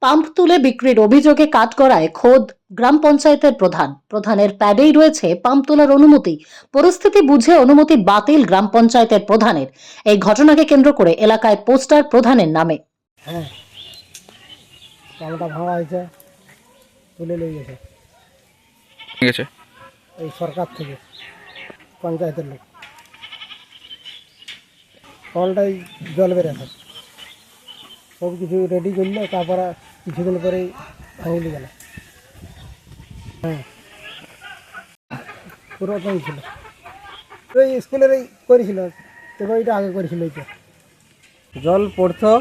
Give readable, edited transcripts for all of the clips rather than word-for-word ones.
Pump তুলে বিক্রির অভিযোগে কাঠগড়ায় খোদ গ্রাম পঞ্চায়েতের প্রধানের প্যাডেই রয়েছে পাম্প তোলার অনুমতি। পরিস্থিতি বুঝে অনুমতি বাতিল গ্রাম পঞ্চায়েতের প্রধানের। এই ঘটনাকে কেন্দ্র করে এলাকায় পোস্টার প্রধানের নামে। পাম্পটা ভাঙা হয়েছে, তুলে নিয়ে গেছে ঠিক আছে এই সরকার থেকে, পঞ্চায়েতের লোক। কলটাই জল বেড়েছে, সব কিছু রেডি করলো, তারপরে কিছুদিন পরেই ভাঙলি গেল। হ্যাঁ, পুরোটাই ছিল ওই স্কুলেরই করেছিল, তবে ওইটা আগে করেছিল। ওইটা জল পড়তো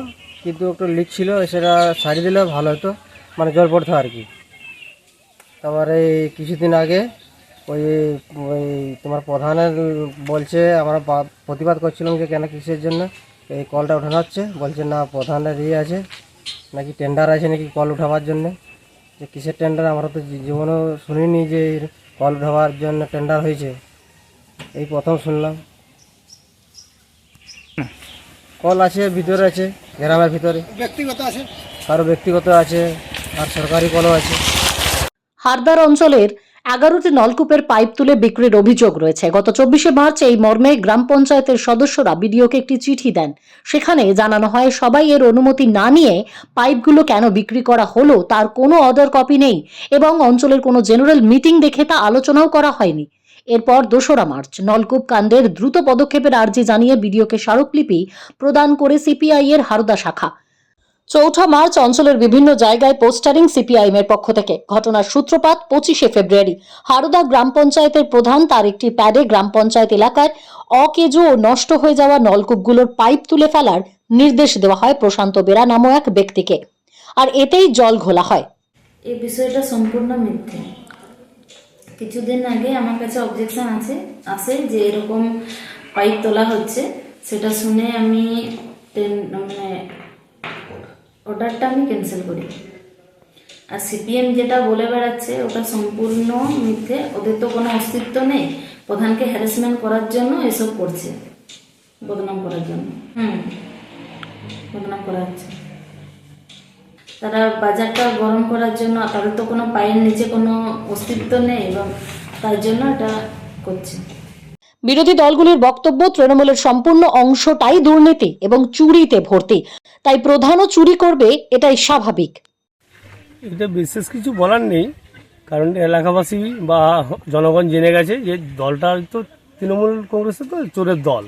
কিন্তু একটু লিক ছিল, সেটা সারিয়ে দিলে ভালো হতো, মানে জল পড়তো আর কি। তারপরে কিছুদিন আগে ওই ওই তোমার প্রধানের বলছে, আমরা প্রতিবাদ করছিলাম যে কেন কিসের জন্য এই কলটা উঠানো হচ্ছে, বলছে না প্রধানের আছে নাকি টেন্ডার আছে নাকি কল উঠাবার জন্যে। যে কিসের টেন্ডার, আমরা তো জীবনেও শুনিনি যে কল উঠাবার জন্য টেন্ডার হয়েছে, এই প্রথম শুনলাম। কল আছে ভিতরে, আছে গ্রামের ভিতরে, ব্যক্তিগত আছে, কারো ব্যক্তিগত আছে, আর সরকারি কলও আছে। হারদার অঞ্চলের 11টি নলকূপের পাইপ তুলে বিক্রির অভিযোগ রয়েছে। গত 24শে মার্চ এই মর্মে গ্রাম পঞ্চায়েতের সদস্যরা বিডিওকে একটি চিঠি দেন। সেখানে জানানো হয় সবাই এর অনুমতি না নিয়ে পাইপগুলো কেন বিক্রি করা হলো তার কোনো অর্ডার কপি নেই এবং অঞ্চলের কোনো জেনারেল মিটিং দেখে তা আলোচনাও করা হয়নি। এরপর 2রা মার্চ নলকূপ কাণ্ডের দ্রুত পদক্ষেপের আর্জি জানিয়ে বিডিওকে স্মারকলিপি প্রদান করে সিপিআই এর হারদা শাখা। 4 মার্চ অঞ্চলের বিভিন্ন জায়গায় পোস্টারিং সিপিআইএম এর পক্ষ থেকে। ঘটনার সূত্রপাত 25শে ফেব্রুয়ারি। হারদা গ্রাম পঞ্চায়েতের প্রধান তার একটি প্যাডে গ্রাম পঞ্চায়েত এলাকায় অকেজো ও নষ্ট হয়ে যাওয়া নলকূপগুলোর পাইপ তুলে ফেলার নির্দেশ দেওয়া হয় প্রশান্ত বেরা নামক এক ব্যক্তিকে, আর এতেই জল ঘোলা হয়। এই বিষয়টা সম্পূর্ণ মিথ্যে। কিছুদিন আগে আমার কাছে অবজেকশন আসে যে এরকম পাইপ তোলা হচ্ছে, সেটা শুনে আমি অর্ডারটা আমি ক্যান্সেল করি। আর সিপিএম যেটা বলে বেড়াচ্ছে ওটা সম্পূর্ণ মিথ্যে। ওদের তো কোনো অস্তিত্ব নেই, প্রধানকে হ্যারাসমেন্ট করার জন্য এসব করছে, বদনাম করার জন্য। বদনাম করা হচ্ছে, তারা বাজারটা গরম করার জন্য। তাদের তো কোনো পায়ের নিচে কোনো অস্তিত্ব নেই এবং তার জন্য এটা করছে। বিরোধী দলগুলির বক্তব্য, তৃণমূলের সম্পূর্ণ অংশটাই দুর্নীতি এবং চুরিতে ভর্তি, তাই প্রধানও চুরি করবে, এটাই স্বাভাবিক। এটা বিশেষ কিছু বলার নেই, কারণ এলাকাবাসী বা জনগণ জেনে গেছে যে দলটা তো তৃণমূল কংগ্রেসের তো চোরের দল।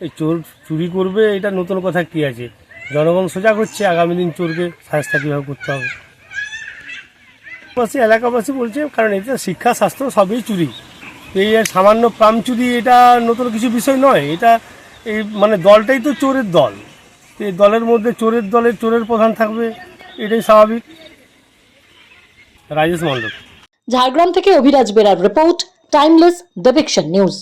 এই চোর চুরি করবে, এটা নতুন কথা কি আছে? জনগণ সজাগ হচ্ছে, আগামী দিন চোরকে শাস্তি কীভাবে করতে হবে। এলাকাবাসী বলছে, কারণ এতে শিক্ষা স্বাস্থ্য সবই চুরি। এই সামান্য পাম্প চুরি এটা নতুন কিছু বিষয় নয়। এটা এই মানে দলটাই তো চোরের দল, এই দলের মধ্যে চোরের দলের চোরের প্রধান থাকবে, এটাই স্বাভাবিক। রাজেশ মন্ডল, ঝাড়গ্রাম থেকে অভিরাজ বেরার রিপোর্ট, টাইমলেস ডিভিকশন নিউজ।